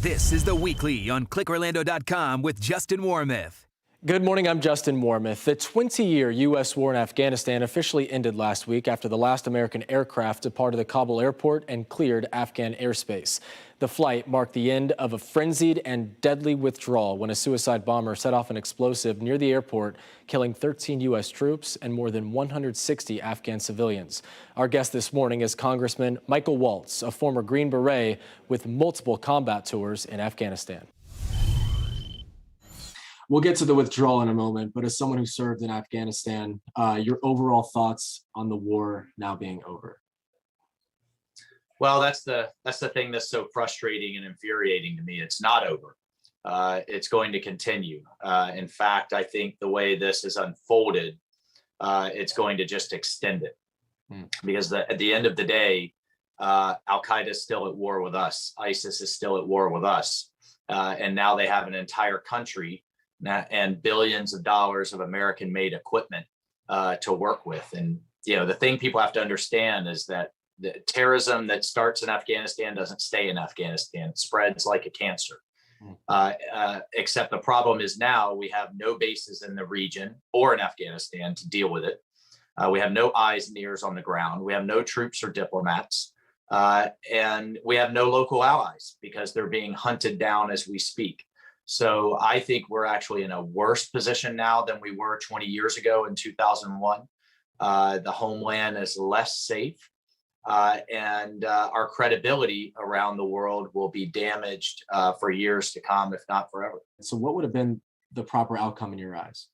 This is The Weekly on ClickOrlando.com with Justin Warmoth. Good morning, I'm Justin Warmoth. The 20-year U.S. war in Afghanistan officially ended last week after the last American aircraft departed the Kabul airport and cleared Afghan airspace. The flight marked the end of a frenzied and deadly withdrawal when a suicide bomber set off an explosive near the airport, killing 13 U.S. troops and more than 160 Afghan civilians. Our guest this morning is Congressman Michael Waltz, a former Green Beret with multiple combat tours in Afghanistan. We'll get to the withdrawal in a moment, but as someone who served in Afghanistan, your overall thoughts on the war now being over? Well, that's the thing that's so frustrating and infuriating to me. It's not over. It's going to continue. In fact, I think the way this is unfolded, it's going to just extend it. Because at the end of the day, Al-Qaeda is still at war with us. ISIS is still at war with us. And now they have an entire country and billions of dollars of American-made equipment to work with. And the thing people have to understand is that the terrorism that starts in Afghanistan doesn't stay in Afghanistan. It spreads like a cancer. Except the problem is now we have no bases in the region or in Afghanistan to deal with it. We have no eyes and ears on the ground. We have no troops or diplomats. And we have no local allies because they're being hunted down as we speak. So I think we're actually in a worse position now than we were 20 years ago in 2001. The homeland is less safe, and our credibility around the world will be damaged for years to come, if not forever. So what would have been the proper outcome in your eyes?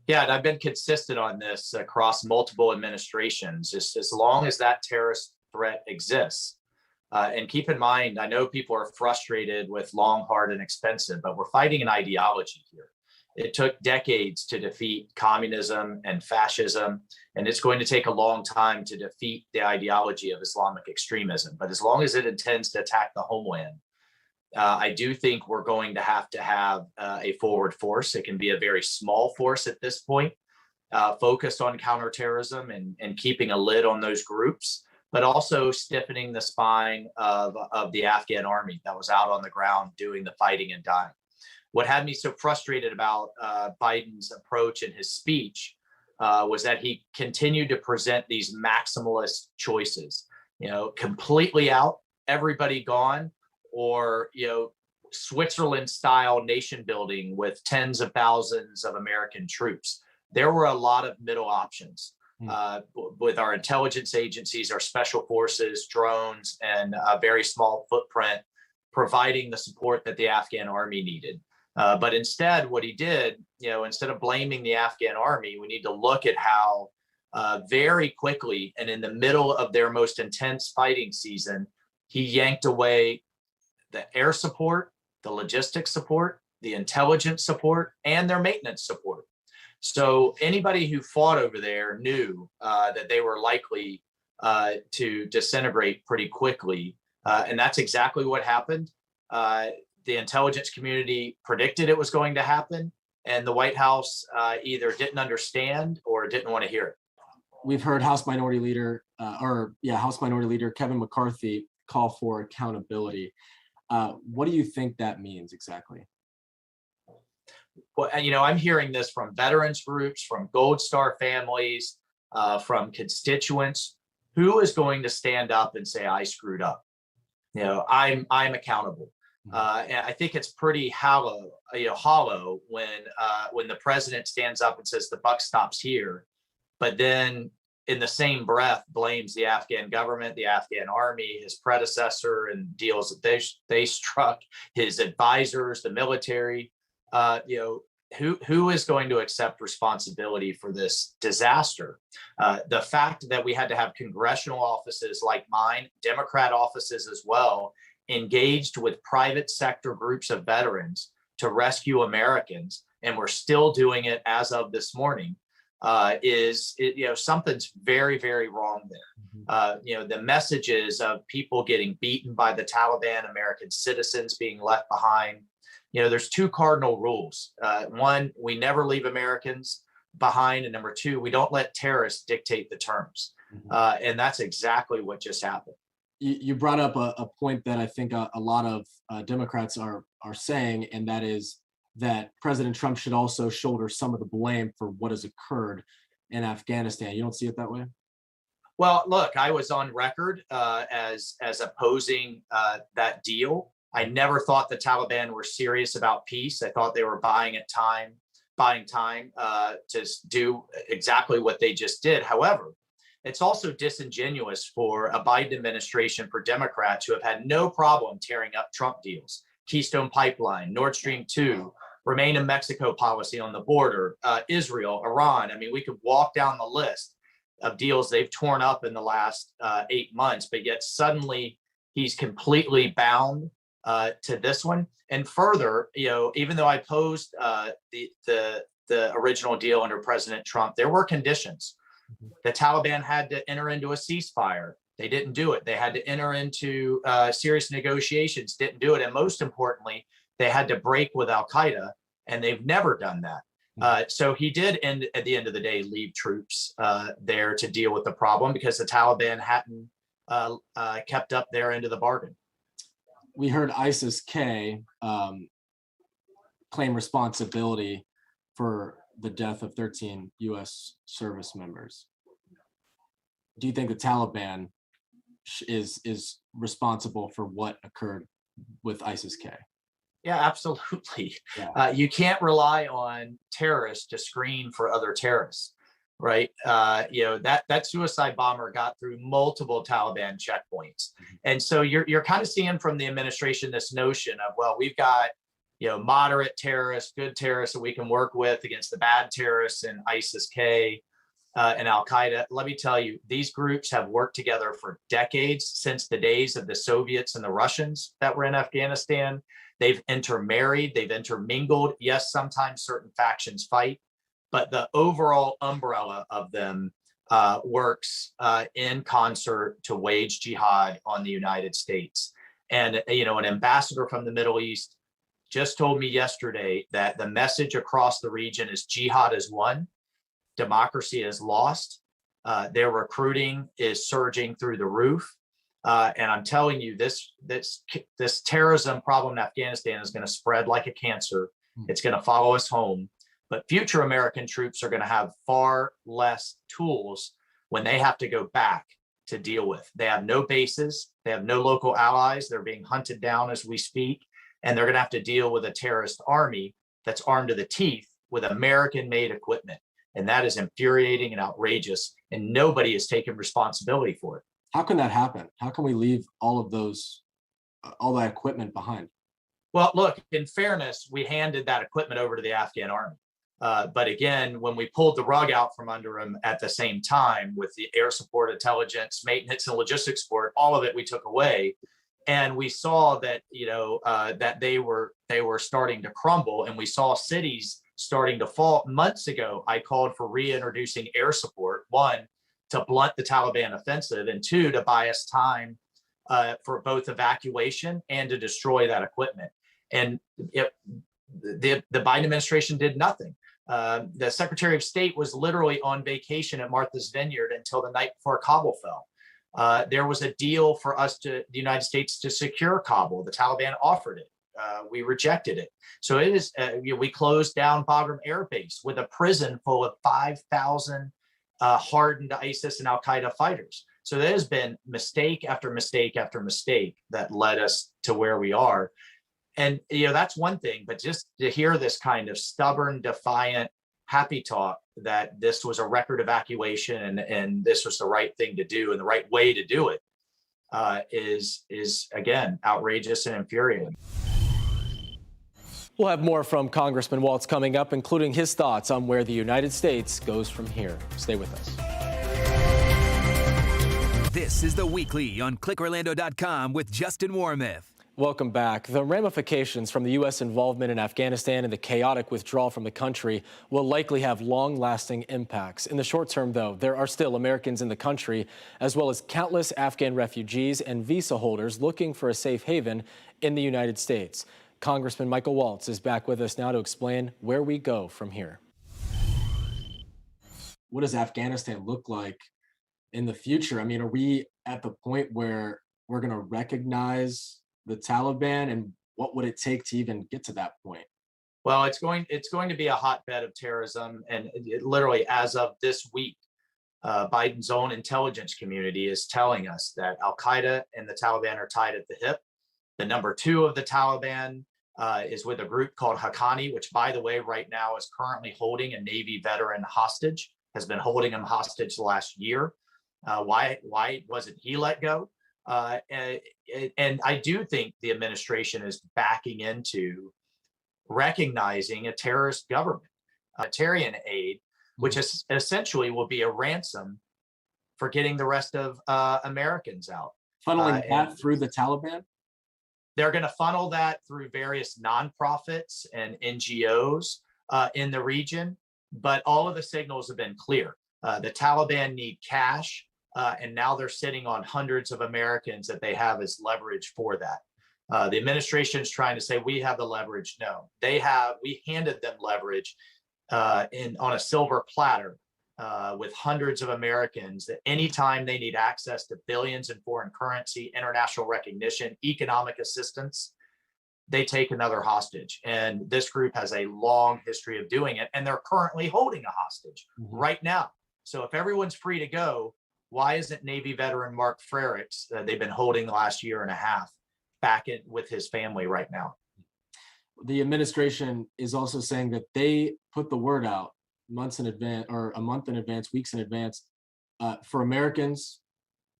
Yeah, and I've been consistent on this across multiple administrations. Just as long as that terrorist threat exists, and keep in mind, I know people are frustrated with long, hard, and expensive, but we're fighting an ideology here. It took decades to defeat communism and fascism, and it's going to take a long time to defeat the ideology of Islamic extremism. But as long as it intends to attack the homeland, I do think we're going to have a forward force. It can be a very small force at this point, focused on counterterrorism and keeping a lid on those groups, but also stiffening the spine of the Afghan army that was out on the ground doing the fighting and dying. What had me so frustrated about Biden's approach in his speech was that he continued to present these maximalist choices, completely out, everybody gone, or, Switzerland style nation building with tens of thousands of American troops. There were a lot of middle options. With our intelligence agencies, our special forces, drones, and a very small footprint, providing the support that the Afghan army needed. But instead, what he did, instead of blaming the Afghan army, we need to look at how very quickly and in the middle of their most intense fighting season, he yanked away the air support, the logistics support, the intelligence support, and their maintenance support. So anybody who fought over there knew that they were likely to disintegrate pretty quickly. And that's exactly what happened. The intelligence community predicted it was going to happen, and the White House either didn't understand or didn't want to hear it. We've heard House Minority Leader Kevin McCarthy call for accountability. What do you think that means exactly? Well, I'm hearing this from veterans groups, from Gold Star families, from constituents. Who is going to stand up and say, I screwed up? I'm accountable. And I think it's pretty hollow when the president stands up and says the buck stops here, but then in the same breath blames the Afghan government, the Afghan army, his predecessor, and deals that they struck, his advisors, the military. Who is going to accept responsibility for this disaster? The fact that we had to have congressional offices like mine, Democrat offices as well, engaged with private sector groups of veterans to rescue Americans, and we're still doing it as of this morning, something's very, very wrong there. The messages of people getting beaten by the Taliban, American citizens being left behind. There's two cardinal rules. One, we never leave Americans behind. And number two, we don't let terrorists dictate the terms. And that's exactly what just happened. You brought up a point that I think a lot of Democrats are saying, and that is that President Trump should also shoulder some of the blame for what has occurred in Afghanistan. You don't see it that way? Well, look, I was on record as opposing that deal. I never thought the Taliban were serious about peace. I thought they were buying time to do exactly what they just did. However, it's also disingenuous for a Biden administration, for Democrats who have had no problem tearing up Trump deals, Keystone Pipeline, Nord Stream 2, Remain in Mexico policy on the border, Israel, Iran. I mean, we could walk down the list of deals they've torn up in the last 8 months, but yet suddenly he's completely bound to this one. And further, even though I opposed the original deal under President Trump, there were conditions. The Taliban had to enter into a ceasefire. They didn't do it. They had to enter into serious negotiations, didn't do it. And most importantly, they had to break with Al Qaeda, and they've never done that. So he did, at the end of the day, leave troops there to deal with the problem because the Taliban hadn't kept up their end of the bargain. We heard ISIS-K claim responsibility for the death of 13 U.S. service members. Do you think the Taliban is responsible for what occurred with ISIS-K? Yeah, absolutely. Yeah. You can't rely on terrorists to screen for other terrorists, right? That suicide bomber got through multiple Taliban checkpoints, and so you're kind of seeing from the administration this notion of, well, we've got moderate terrorists, good terrorists that we can work with against the bad terrorists in ISIS-K and Al Qaeda. Let me tell you, these groups have worked together for decades, since the days of the Soviets and the Russians that were in Afghanistan. They've intermarried, they've intermingled. Yes, sometimes certain factions fight, but the overall umbrella of them works in concert to wage jihad on the United States. And an ambassador from the Middle East just told me yesterday that the message across the region is jihad is won, democracy is lost. Their recruiting is surging through the roof. And I'm telling you, this terrorism problem in Afghanistan is going to spread like a cancer. It's going to follow us home. But future American troops are going to have far less tools when they have to go back to deal with. They have no bases. They have no local allies. They're being hunted down as we speak. And they're going to have to deal with a terrorist army that's armed to the teeth with American-made equipment. And that is infuriating and outrageous. And nobody is taking responsibility for it. How can that happen? How can we leave all that equipment behind? Well, look, in fairness, we handed that equipment over to the Afghan army. But again, when we pulled the rug out from under them at the same time with the air support, intelligence, maintenance, and logistics support, all of it we took away. And we saw that, that they were starting to crumble, and we saw cities starting to fall. Months ago, I called for reintroducing air support, one, to blunt the Taliban offensive, and two, to buy us time for both evacuation and to destroy that equipment. And the Biden administration did nothing. The Secretary of State was literally on vacation at Martha's Vineyard until the night before Kabul fell. There was a deal for the United States to secure Kabul. The Taliban offered it. We rejected it. So it is. We closed down Bagram Air Base with a prison full of 5,000 hardened ISIS and Al Qaeda fighters. So there has been mistake after mistake after mistake that led us to where we are. And that's one thing, but just to hear this kind of stubborn, defiant, happy talk that this was a record evacuation and this was the right thing to do and the right way to do it is again outrageous and infuriating. We'll have more from Congressman Waltz coming up, including his thoughts on where the United States goes from here. Stay with us. This is The Weekly on ClickOrlando.com with Justin Warmoth. Welcome back. The ramifications from the U.S. involvement in Afghanistan and the chaotic withdrawal from the country will likely have long-lasting impacts. In the short term, though, there are still Americans in the country, as well as countless Afghan refugees and visa holders looking for a safe haven in the United States. Congressman Michael Waltz is back with us now to explain where we go from here. What does Afghanistan look like in the future? I mean, are we at the point where we're going to recognize the Taliban, and what would it take to even get to that point? Well, it's going to be a hotbed of terrorism, and literally as of this week, Biden's own intelligence community is telling us that Al Qaeda and the Taliban are tied at the hip. The number two of the Taliban is with a group called Haqqani, which, by the way, right now is currently holding a Navy veteran hostage. Has been holding him hostage the last year. Why wasn't he let go? And I do think the administration is backing into recognizing a terrorist government, humanitarian aid, which is essentially will be a ransom for getting the rest of Americans out. Funneling that through the Taliban? They're going to funnel that through various nonprofits and NGOs in the region, but all of the signals have been clear. The Taliban need cash, and now they're sitting on hundreds of Americans that they have as leverage for that. The administration is trying to say we have the leverage. No, we handed them leverage on a silver platter with hundreds of Americans that anytime they need access to billions in foreign currency, international recognition, economic assistance, they take another hostage. And this group has a long history of doing it, and they're currently holding a hostage right now. So if everyone's free to go, why isn't Navy veteran Mark Frericks, they've been holding the last year and a half, back in with his family right now? The administration is also saying that they put the word out months in advance, or a month in advance, weeks in advance, for Americans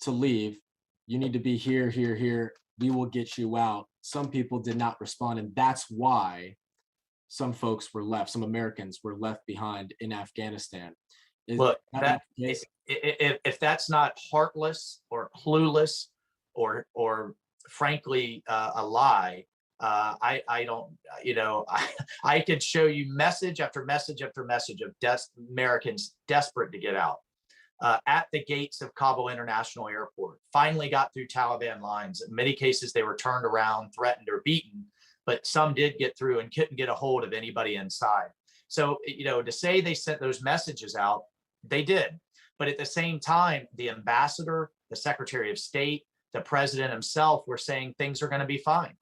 to leave. You need to be here, here, here. We will get you out. Some people did not respond, and that's why some folks were left. Some Americans were left behind in Afghanistan. Look, if that's not heartless or clueless or frankly a lie, I don't, I could show you message after message after message of Americans desperate to get out. At the gates of Kabul International Airport, finally got through Taliban lines. In many cases, they were turned around, threatened, or beaten, but some did get through and couldn't get a hold of anybody inside. So, to say they sent those messages out, they did. But at the same time, the ambassador, the Secretary of State, the president himself were saying things are going to be fine.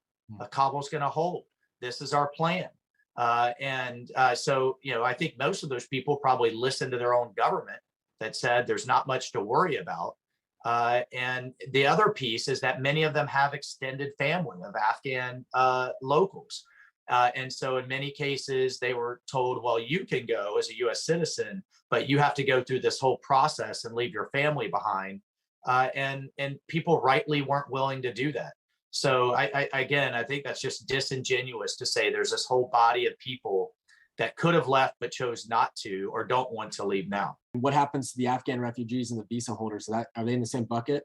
Kabul's going to hold. This is our plan. So, I think most of those people probably listened to their own government that said there's not much to worry about. And the other piece is that many of them have extended family of Afghan locals. And so in many cases, they were told, well, you can go as a US citizen, but you have to go through this whole process and leave your family behind. And people rightly weren't willing to do that. So I think that's just disingenuous to say there's this whole body of people that could have left but chose not to or don't want to leave now. What happens to the Afghan refugees and the visa holders? Are they in the same bucket?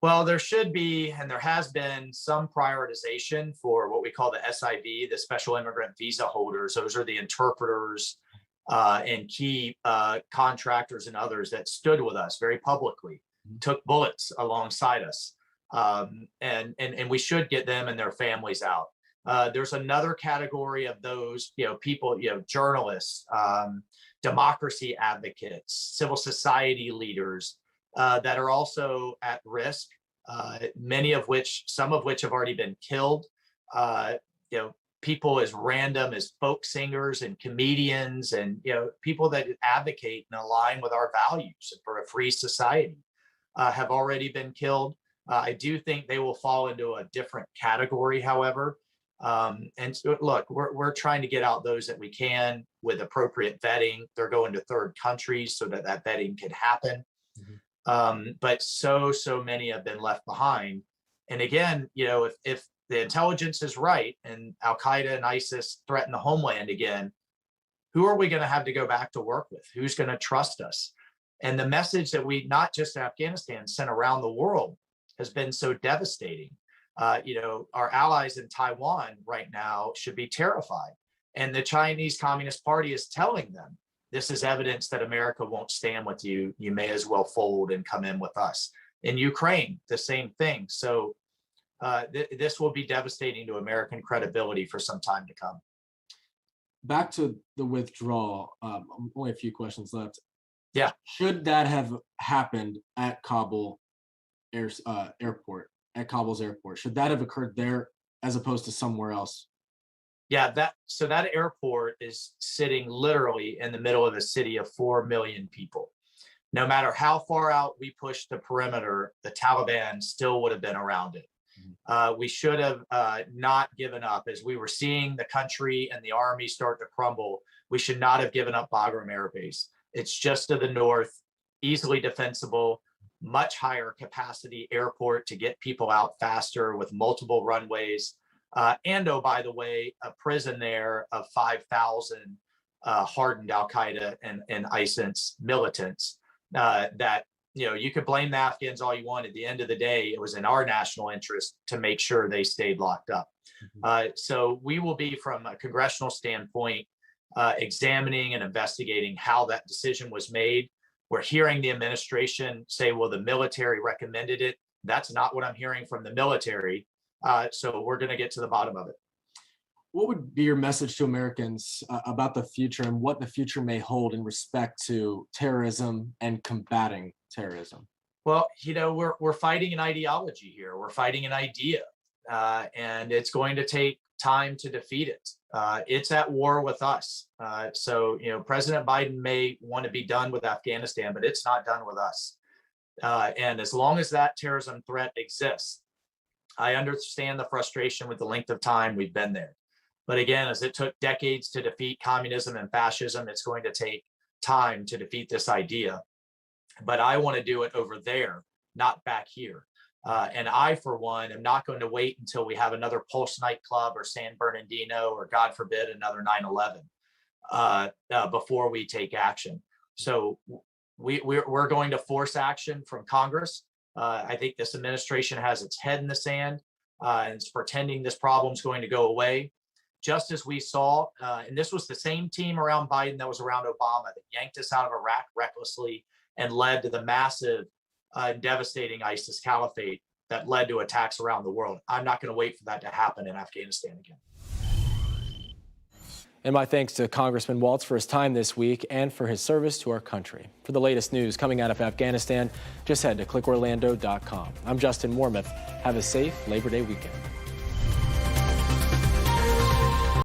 Well, there should be, and there has been some prioritization for what we call the SIV, the Special Immigrant Visa holders. Those are the interpreters and key contractors and others that stood with us very publicly, took bullets alongside us. And we should get them and their families out. There's another category of those, people, journalists, democracy advocates, civil society leaders that are also at risk. Some of which have already been killed. People as random as folk singers and comedians and people that advocate and align with our values for a free society have already been killed. I do think they will fall into a different category, however. And so, look, we're trying to get out those that we can with appropriate vetting. They're going to third countries so that vetting can happen. But so many have been left behind. And again, if the intelligence is right and Al Qaeda and ISIS threaten the homeland again, who are we going to have to go back to work with? Who's going to trust us? And the message that we, not just Afghanistan, sent around the world has been so devastating. Our allies in Taiwan right now should be terrified. And the Chinese Communist Party is telling them, this is evidence that America won't stand with you. You may as well fold and come in with us. In Ukraine, the same thing. So this will be devastating to American credibility for some time to come. Back to the withdrawal, only a few questions left. Yeah. Should that have happened at Kabul airport, at Kabul's airport? Should that have occurred there as opposed to somewhere else? Yeah, that airport is sitting literally in the middle of a city of 4 million people. No matter how far out we pushed the perimeter, the Taliban still would have been around it. We should have not given up as we were seeing the country and the army start to crumble. We should not have given up Bagram Air Base. It's just to the north, easily defensible, much higher capacity airport to get people out faster with multiple runways. And oh, by the way, a prison there of 5,000 hardened Al Qaeda and ISIS militants that, you could blame the Afghans all you want. At the end of the day, it was in our national interest to make sure they stayed locked up. So we will be, from a congressional standpoint, examining and investigating how that decision was made. We're hearing the administration say, well, the military recommended it. That's not what I'm hearing from the military. So we're going to get to the bottom of it. What would be your message to Americans about the future and what the future may hold in respect to terrorism and combating terrorism? Well, we're fighting an ideology here. We're fighting an idea, and it's going to take time to defeat it. It's at war with us. So President Biden may want to be done with Afghanistan, but it's not done with us. And as long as that terrorism threat exists, I understand the frustration with the length of time we've been there. But again, as it took decades to defeat communism and fascism, it's going to take time to defeat this idea. But I want to do it over there, not back here. And I, for one, am not going to wait until we have another Pulse nightclub or San Bernardino or, God forbid, another 9/11 before we take action. So we're going to force action from Congress. I think this administration has its head in the sand and it's pretending this problem is going to go away. Just as we saw, and this was the same team around Biden that was around Obama that yanked us out of Iraq recklessly and led to the massive, devastating ISIS caliphate that led to attacks around the world. I'm not going to wait for that to happen in Afghanistan again. And my thanks to Congressman Waltz for his time this week and for his service to our country. For the latest news coming out of Afghanistan, just head to clickorlando.com. I'm Justin Wormuth. Have a safe Labor Day weekend.